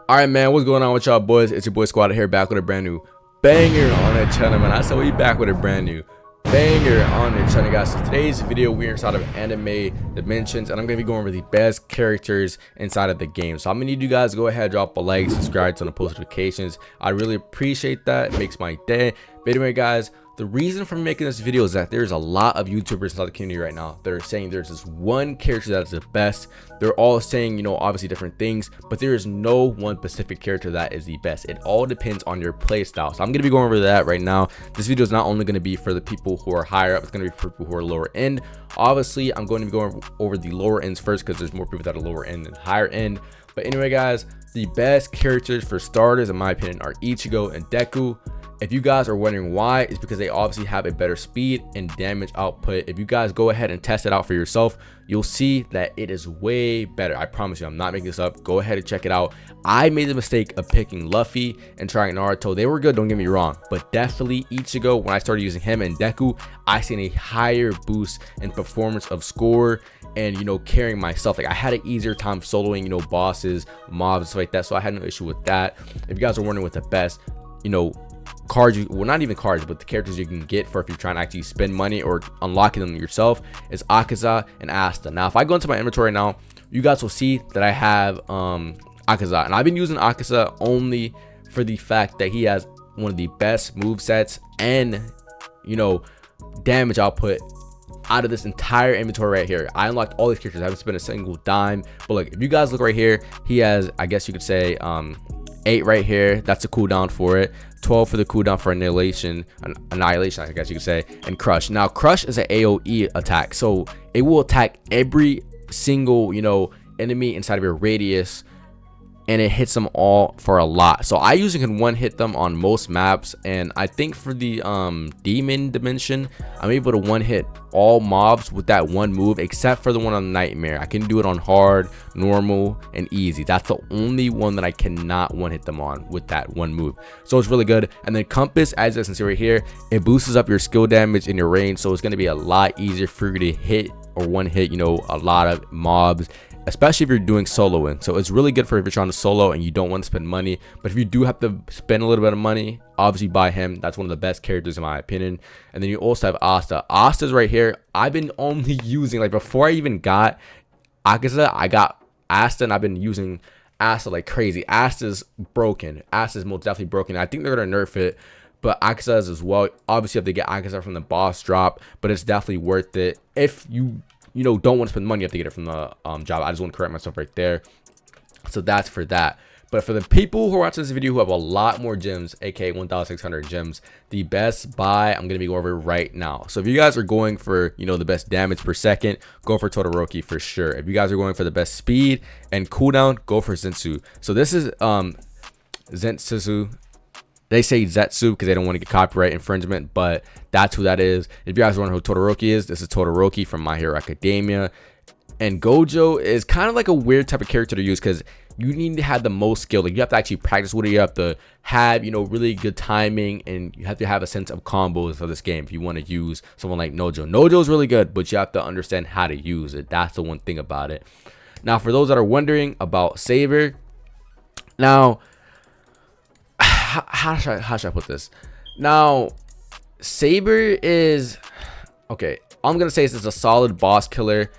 Alright, man, what's going on with y'all boys? It's your boy SquadDen here, back with a brand new banger on the channel, man. I said we back with a brand new banger on the channel, guys. So today's video, we're inside of anime dimensions, and I'm gonna be going over the best characters inside of the game. So I'm gonna need you guys to go ahead, drop a like, subscribe, turn on post notifications. I really appreciate that. It makes my day. But anyway, guys, the reason for making this video is that there's a lot of YouTubers inside the community right now that are saying there's this one character that's the best. They're all saying, you know, obviously different things, but there is no one specific character that is the best. It all depends on your play style. So I'm gonna be going over that right now. This video is not only gonna be for the people who are higher up, it's gonna be for people who are lower end. Obviously, I'm going to be going over the lower ends first because there's more people that are lower end than higher end. But anyway, guys, the best characters for starters, in my opinion, are Ichigo and Deku. If you guys are wondering why, it's because they obviously have a better speed and damage output. If you guys go ahead and test it out for yourself, you'll see that it is way better. I promise you, I'm not making this up. Go ahead and check it out. I made the mistake of picking Luffy and trying Naruto. They were good, don't get me wrong, but definitely Ichigo, when I started using him and Deku, I seen a higher boost in performance of score and, you know, carrying myself. Like, I had an easier time soloing, you know, bosses, mobs, stuff like that. So I had no issue with that. If you guys are wondering what the best, you know, cards, well, not even cards, but the characters you can get for if you're trying to actually spend money or unlocking them yourself, is Akaza and Asta. Now, if I go into my inventory now, you guys will see that I have Akaza, and I've been using Akaza only for the fact that he has one of the best move sets and, you know, damage output out of this entire inventory right here. I unlocked all these characters. I haven't spent a single dime. But look, if you guys look right here, he has, I guess you could say, 8 right here. That's the cooldown for it. 12 for the cooldown for annihilation, I guess you could say, and crush. Now, crush is an AoE attack, so it will attack every single, you know, enemy inside of your radius, and it hits them all for a lot. So I usually can one hit them on most maps, and I think for the demon dimension, I'm able to one hit all mobs with that one move, except for the one on nightmare. I can do it on hard, normal, and easy. That's the only one that I cannot one hit them on with that one move. So it's really good. And then compass, as you can see right here, it boosts up your skill damage in your range, so it's going to be a lot easier for you to hit or one hit, you know, a lot of mobs, especially if you're doing soloing. So it's really good for if you're trying to solo and you don't want to spend money. But if you do have to spend a little bit of money, obviously buy him. That's one of the best characters in my opinion. And then you also have Asta. Asta's right here. I've been only using, like, before I even got Akaza, I got Asta, and I've been using Asta like crazy. Asta's broken. Asta's most definitely broken. I think they're gonna nerf it, but Akaza's as well. Obviously, you have to get Akaza from the boss drop, but it's definitely worth it. If you know, don't want to spend money, you have to get it from the job. I just want to correct myself right there. So that's for that. But for the people who are watching this video who have a lot more gems, aka 1,600 gems, the best buy I'm going to be going over right now. So if you guys are going for, you know, the best damage per second, go for Todoroki for sure. If you guys are going for the best speed and cooldown, go for Zensu. So this is Zensu. They say Zetsu because they don't want to get copyright infringement, but that's who that is. If you guys wonder who Todoroki is, this is Todoroki from My Hero Academia. And Gojo is kind of like a weird type of character to use because you need to have the most skill. Like, you have to actually practice with it. You have to have, you know, really good timing, and you have to have a sense of combos for this game if you want to use someone like Nojo. Nojo is really good, but you have to understand how to use it. That's the one thing about it. Now, for those that are wondering about Saber, now, how should I put this? Now, Saber is, okay, I'm gonna say this is a solid boss killer,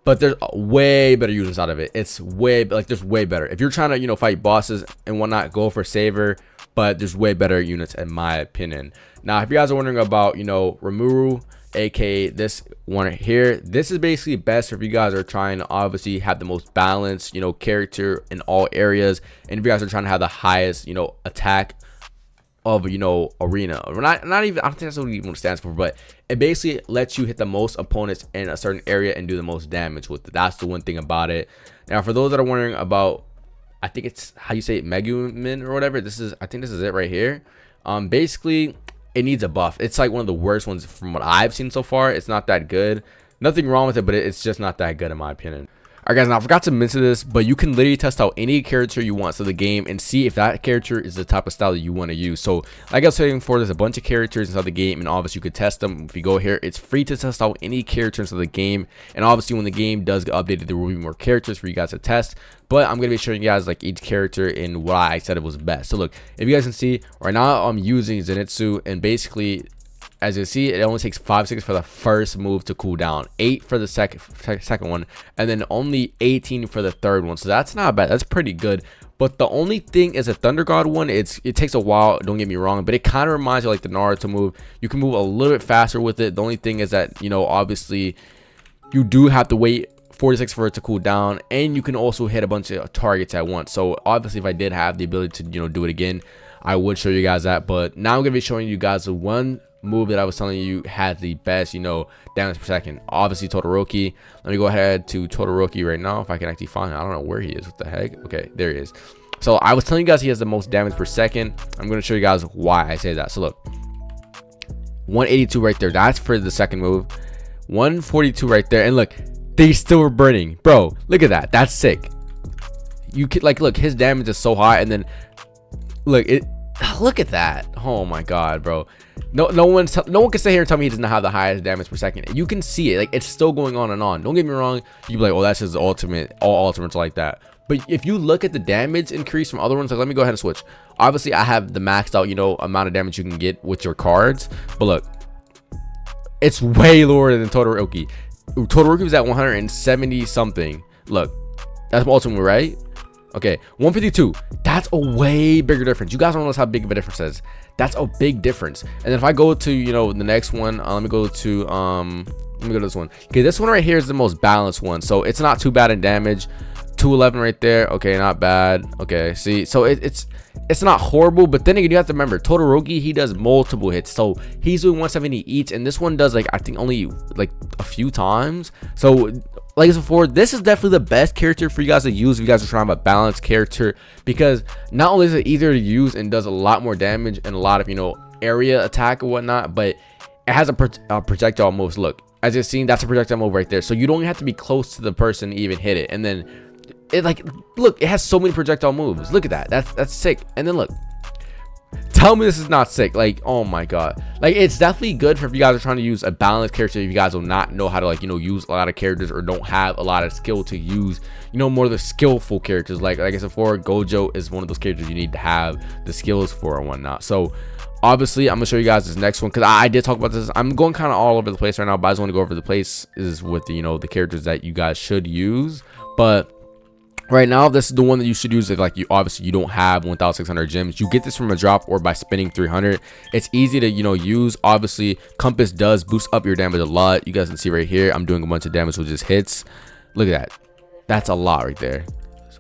but there's way better uses out of it. It's way, like, there's way better. If you're trying to, you know, fight bosses and whatnot, go for Saber, but there's way better units in my opinion. Now, if you guys are wondering about, you know, Rimuru, aka this one right here, this is basically best if you guys are trying to obviously have the most balanced, you know, character in all areas, and if you guys are trying to have the highest, you know, attack of, you know, arena, or not even, I don't think that's what it even stands for, but it basically lets you hit the most opponents in a certain area and do the most damage with it. That's the one thing about it. Now, for those that are wondering about, I think it's how you say it, Megumin or whatever, this is, I think this is it right here. Basically, it needs a buff. It's like one of the worst ones from what I've seen so far. It's not that good. Nothing wrong with it, but it's just not that good in my opinion. Alright guys, now I forgot to mention this, but you can literally test out any character you want to the game and see if that character is the type of style that you want to use. So like I was saying before, there's a bunch of characters inside the game, and obviously you could test them. If you go here, it's free to test out any character inside the game, and obviously when the game does get updated, there will be more characters for you guys to test. But I'm going to be showing you guys like each character and why I said it was best. So look, if you guys can see, right now I'm using Zenitsu, and basically, as you see, it only takes 5 seconds for the first move to cool down, 8 for the second one, and then only 18 for the third one. So that's not bad. That's pretty good. But the only thing is a Thunder God one, it takes a while, don't get me wrong, but it kind of reminds you like the Naruto move. You can move a little bit faster with it. The only thing is that, you know, obviously you do have to wait 46 for it to cool down, and you can also hit a bunch of targets at once. So obviously if I did have the ability to, you know, do it again, I would show you guys that. But now I'm going to be showing you guys the one move that I was telling you had the best, you know, damage per second. Obviously Todoroki. Let me go ahead to Todoroki right now if I can actually find him. I don't know where he is. What the heck? Okay, there he is. So I was telling you guys he has the most damage per second. I'm going to show you guys why I say that. So look, 182 right there, that's for the second move. 142 right there, and look, they still were burning, bro. Look at that. That's sick. You could like, look, his damage is so high, and then look, look at that. Oh my god, bro. No one can sit here and tell me he doesn't have the highest damage per second. You can see it, like it's still going on and on. Don't get me wrong, you be like, oh, that's his ultimate. All ultimates are like that. But if you look at the damage increase from other ones, like let me go ahead and switch. Obviously I have the maxed out, you know, amount of damage you can get with your cards, but look, it's way lower than Todoroki. Todoroki was at 170 something. Look, that's my ultimate, right? Okay, 152. That's a way bigger difference. You guys don't realize how big of a difference that is. That's a big difference. And then if I go to, you know, the next one, let me go to this one. Okay, this one right here is the most balanced one, so it's not too bad in damage. 211 right there. Okay, not bad. Okay, see, so it's not horrible, but then again, you have to remember Todoroki, he does multiple hits, so he's doing 170 each, and this one does like I think only like a few times. So like I said before, this is definitely the best character for you guys to use if you guys are trying to have a balanced character, because not only is it easier to use and does a lot more damage and a lot of, you know, area attack or whatnot, but it has a projectile moves. Look, as you've seen, that's a projectile move right there, so you don't even have to be close to the person to even hit it. And then it, like, look, it has so many projectile moves. Look at that. That's sick. And then look, tell me this is not sick. Like, oh my god, like it's definitely good for if you guys are trying to use a balanced character, if you guys will not know how to, like, you know, use a lot of characters or don't have a lot of skill to use, you know, more of the skillful characters. Like I said before, Gojo is one of those characters you need to have the skills for and whatnot. So obviously I'm gonna show you guys this next one, because I did talk about this. I'm going kind of all over the place right now, but I just want to go over the place is with the, you know, the characters that you guys should use. But right now, this is the one that you should use if, like, you obviously you don't have 1,600 gems. You get this from a drop or by spending 300. It's easy to, you know, use. Obviously, Compass does boost up your damage a lot. You guys can see right here, I'm doing a bunch of damage with just hits. Look at that. That's a lot right there.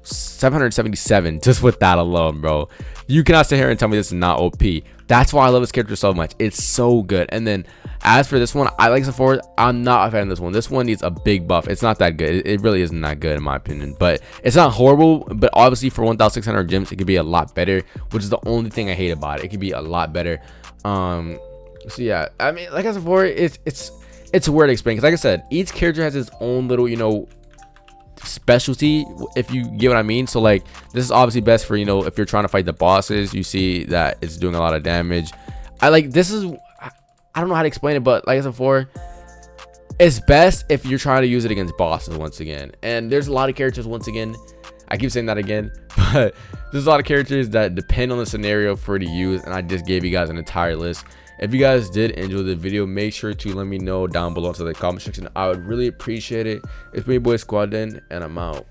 777 just with that alone, bro. You cannot sit here and tell me this is not OP. That's why I love this character so much. It's so good. And then as for this one, I like this forward. I'm not a fan of this one. This one needs a big buff. It's not that good. It really isn't that good in my opinion, but it's not horrible. But obviously for 1,600 gems, it could be a lot better, which is the only thing I hate about it. It could be a lot better. So yeah, I mean, like I said before, it's weird to explain, because like I said, each character has its own little, you know, specialty, if you get what I mean. So like this is obviously best for, you know, if you're trying to fight the bosses. You see that it's doing a lot of damage. I don't know how to explain it, but like I said before, it's best if you're trying to use it against bosses once again. And there's a lot of characters, once again, I keep saying that again, but there's a lot of characters that depend on the scenario for it to use, and I just gave you guys an entire list. If you guys did enjoy the video, make sure to let me know down below in the comment section. I would really appreciate it. It's me, boy SquadDen, and I'm out.